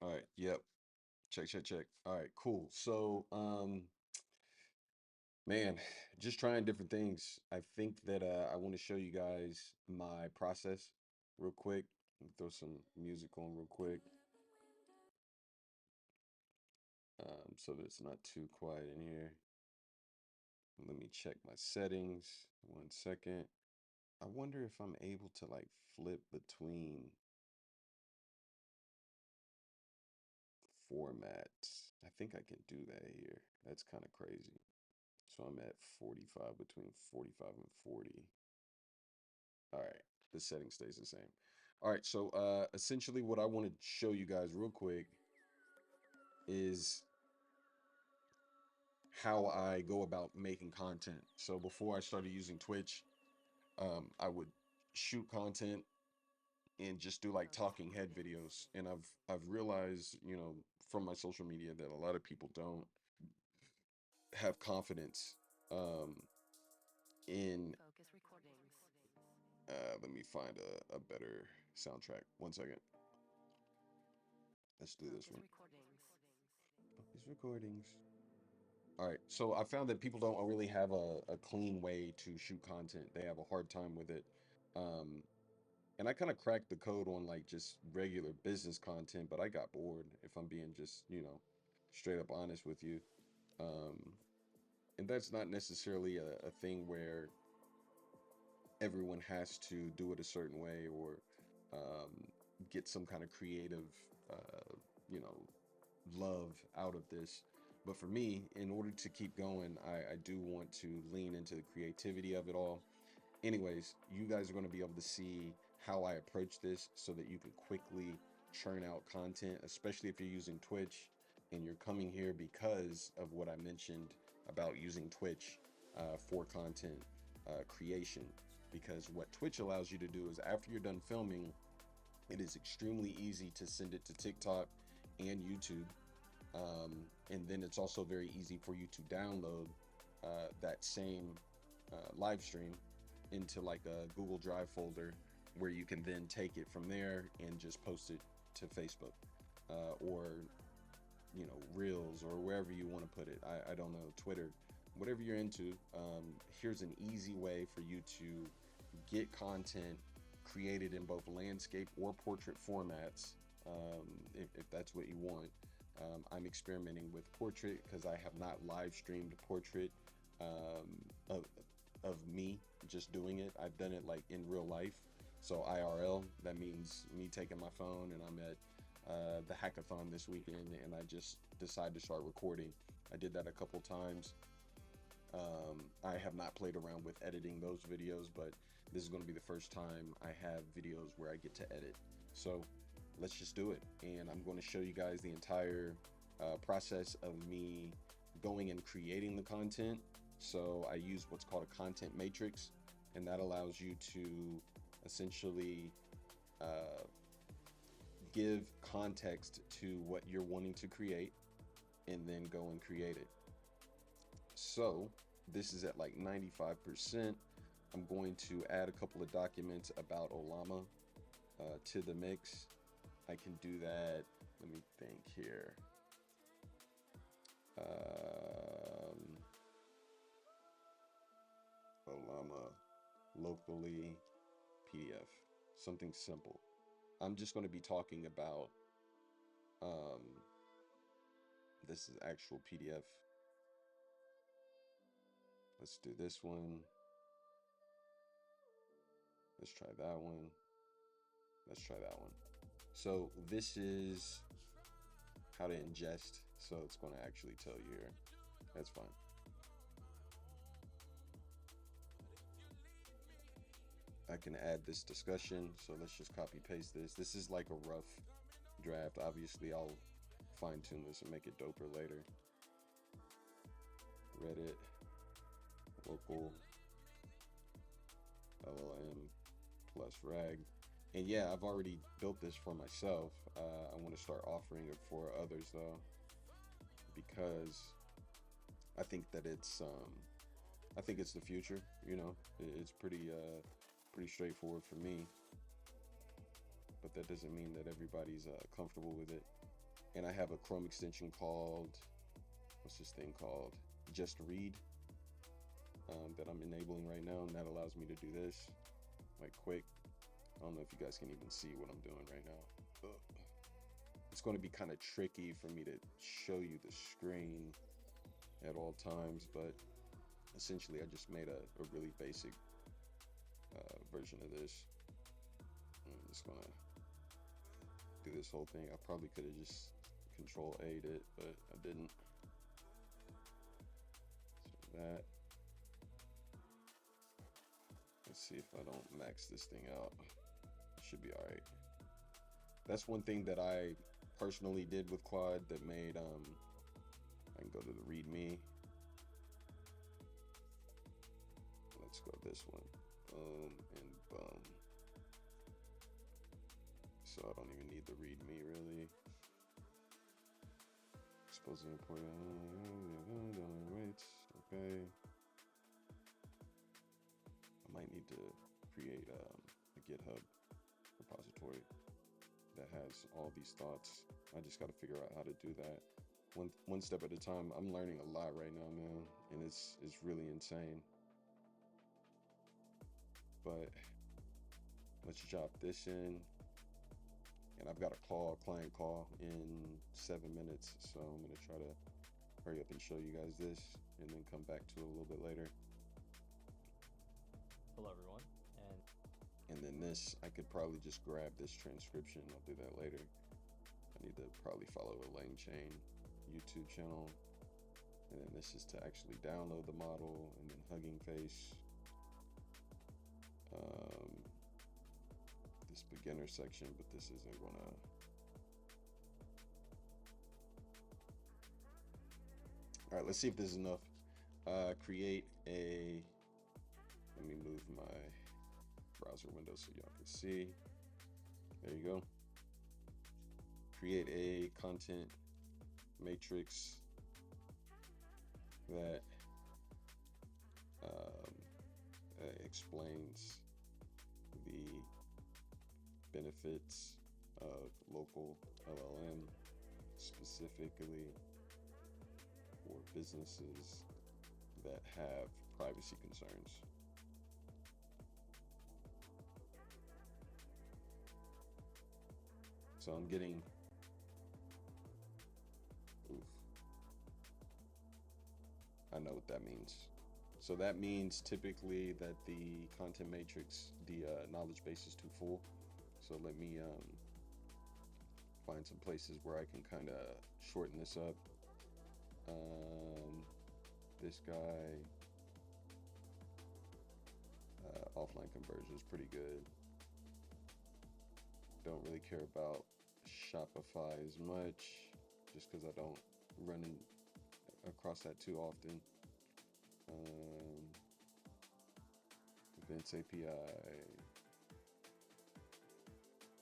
All right. Yep. Check, check, check. All right, cool. So, man, just trying different things. I think that I want to show you guys my process real quick. Let me throw some music on real quick. So that it's not too quiet in here. Let me check my settings. 1 second. I wonder if I'm able to like flip between formats. I think I can do that here. That's kind of crazy. So I'm at 45, between 45 and 40. All right, the setting stays the same. All right, so essentially what I want to show you guys real quick is how I go about making content. So before I started using Twitch, I would shoot content and just do like talking head videos. And I've realized, from my social media that a lot of people don't have confidence um, in. Let me find a better soundtrack. 1 second. Let's do this one. Focus recordings. All right, so I found that people don't really have a clean way to shoot content. They have a hard time with it. Um, and I kind of cracked the code on like just regular business content, but I got bored, if I'm being just, straight up honest with you. Um, and that's not necessarily a thing where everyone has to do it a certain way or um, get some kind of creative, you know, love out of this. But for me, in order to keep going, I do want to lean into the creativity of it all. Anyways, you guys are going to be able to see how I approach this so that you can quickly churn out content, especially if you're using Twitch and you're coming here because of what I mentioned about using Twitch for content creation. Because what Twitch allows you to do is after you're done filming, it is extremely easy to send it to TikTok and YouTube. And then it's also very easy for you to download that same live stream into like a Google Drive folder where you can then take it from there and just post it to Facebook or Reels or wherever you want to put it. I don't know, Twitter, whatever you're into. Here's an easy way for you to get content created in both landscape or portrait formats, if that's what you want. I'm experimenting with portrait because I have not live streamed portrait um, of, of me just doing it. I've done it like in real life. So IRL, that means me taking my phone and I'm at the hackathon this weekend and I just decided to start recording. I did that a couple times. I have not played around with editing those videos, but this is going to be the first time I have videos where I get to edit. So let's just do it. And I'm going to show you guys the entire process of me going and creating the content. So I use what's called a content matrix, and that allows you to essentially uh, give context to what you're wanting to create and then go and create it. So this is at like 95%. I'm going to add a couple of documents about Olama to the mix. I can do that. Let me think here. Olama locally PDF. Something simple. I'm just going to be talking about um, this is actual PDF. Let's do this one. Let's try that one. Let's try that one. So this is how to ingest. So it's going to actually tell you here. That's fine. I can add this discussion. So let's just copy paste this. This is like a rough draft. Obviously, I'll fine tune this and make it doper later. Reddit, local, LLM plus rag. And yeah, I've already built this for myself. I want to start offering it for others though, because I think that I think it's the future. It's pretty straightforward for me, but that doesn't mean that everybody's comfortable with it. and I have a Chrome extension called, what's this thing called? Just Read, that I'm enabling right now, and that allows me to do this like quick. I don't know if you guys can even see what I'm doing right now. It's going to be kind of tricky for me to show you the screen at all times, but essentially I just made a really basic version of this. I'm just gonna do this whole thing. I probably could have just Control A'd it, but I didn't. So that. Let's see if I don't max this thing out. It should be all right. That's one thing that I personally did with Claude that made, I can go to the README. Let's go this one. Boom and boom. So I don't even need the README really. Exposing import rates. Okay. I might need to create a GitHub repository that has all these thoughts. I just got to figure out how to do that one step at a time. I'm learning a lot right now, man, and it's really insane. But let's drop this in, and I've got a client call in 7 minutes, so I'm gonna try to hurry up and show you guys this and then come back to it a little bit later. Hello everyone. And then this, I could probably just grab this transcription. I'll do that later. I need to probably follow a LangChain YouTube channel. And then this is to actually download the model, and then Hugging Face. This beginner section, but this isn't gonna. All right, let's see if this is enough. Create a, let me move my browser window so y'all can see. There you go. Create a content matrix that explains the benefits of local LLM, specifically for businesses that have privacy concerns. So I'm getting, oof, I know what that means. So that means typically that the content matrix, the knowledge base is too full. So let me find some places where I can kind of shorten this up. This guy, offline conversion is pretty good. Don't really care about Shopify as much, just because I don't run across that too often. Events API,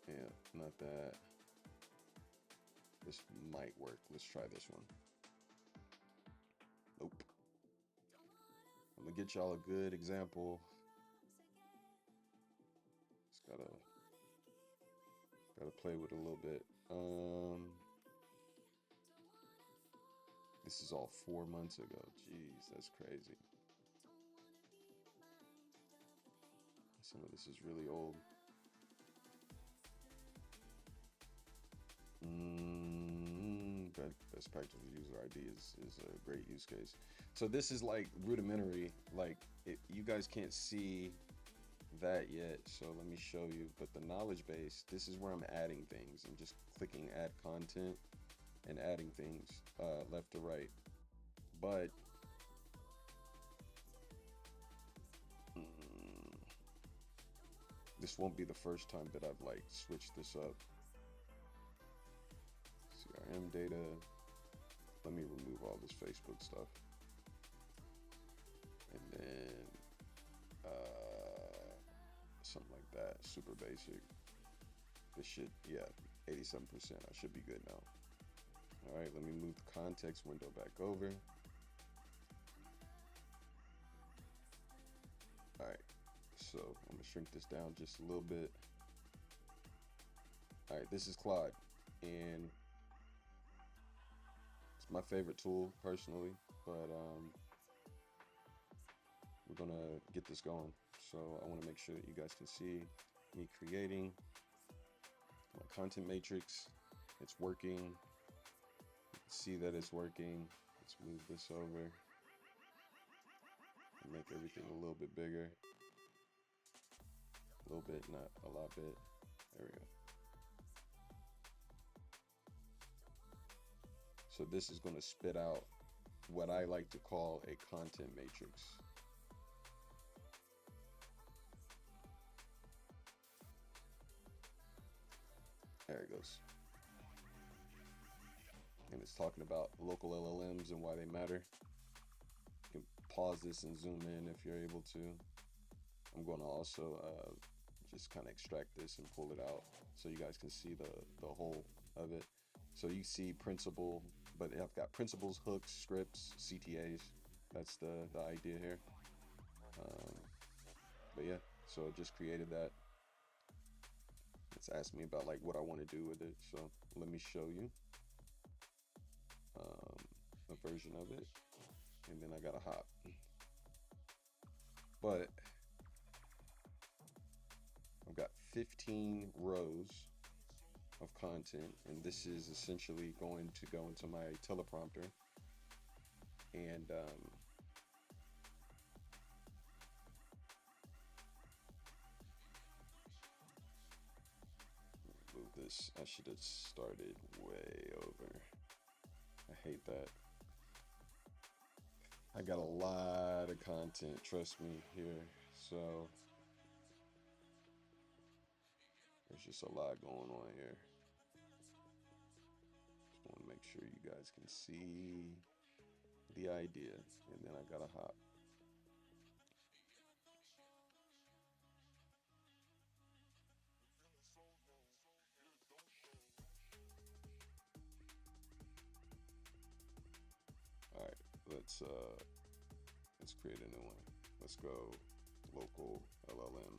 yeah, not that. This might work. Let's try this one. Nope. I'm gonna get y'all a good example. Just gotta play with it a little bit. This is all 4 months ago. Jeez, that's crazy. Some of this is really old. Best practice user ID is a great use case. So this is like rudimentary, like you guys can't see that yet, so let me show you. But the knowledge base, this is where I'm adding things. I'm just clicking add content and adding things left to right. But this won't be the first time that I've like switched this up. CRM data. Let me remove all this Facebook stuff. And then something like that, super basic. This should, yeah, 87%. I should be good now. All right, let me move the context window back over. All right, so I'm gonna shrink this down just a little bit. All right, this is Claude, and my favorite tool personally, but we're gonna get this going. So I want to make sure that you guys can see me creating my content matrix. It's working. You can see that it's working. Let's move this over and make everything a little bit bigger. A little bit, not a lot bit. There we go. So this is going to spit out what I like to call a content matrix. There it goes. And it's talking about local LLMs and why they matter. You can pause this and zoom in if you're able to. I'm going to also just kind of extract this and pull it out so you guys can see the whole of it. So you see principal, but I've got principles, hooks, scripts, CTAs. That's the idea here. But yeah, so I just created that. It's asked me about like what I want to do with it. So let me show you a version of it, and then I got a hop. But I've got 15 rows of content, and this is essentially going to go into my teleprompter, and move this. I should have started way over. I hate that. I got a lot of content, trust me, here, so there's just a lot going on here. Just want to make sure you guys can see the idea, and then I got a hop. All right, let's create a new one. Let's go local LLM.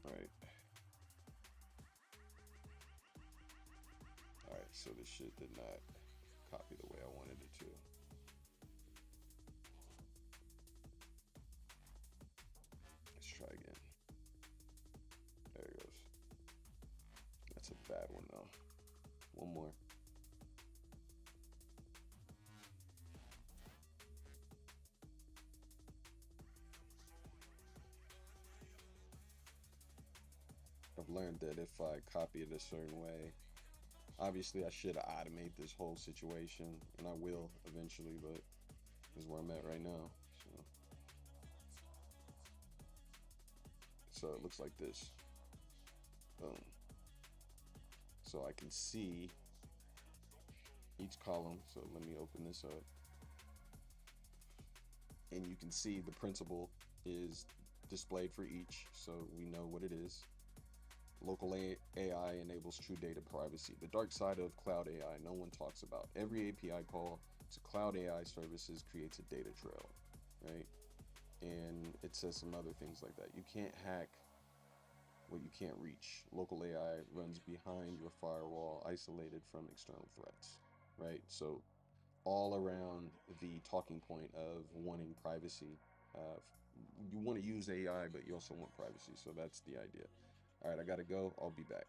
All right. All right, so this shit did not copy the way I wanted it to. Let's try again. There it goes. That's a bad one though. One more. I've learned that if I copy it a certain way, obviously I should automate this whole situation, and I will eventually, but this is where I'm at right now. So it looks like this. Boom. So I can see each column. So let me open this up. And you can see the principal is displayed for each, so we know what it is. Local AI enables true data privacy. The dark side of cloud AI no one talks about. Every API call to cloud AI services creates a data trail, right? And it says some other things like that. You can't hack what you can't reach. Local AI runs behind your firewall, isolated from external threats, right? So all around the talking point of wanting privacy. You want to use AI, but you also want privacy. So that's the idea. All right, I gotta go. I'll be back.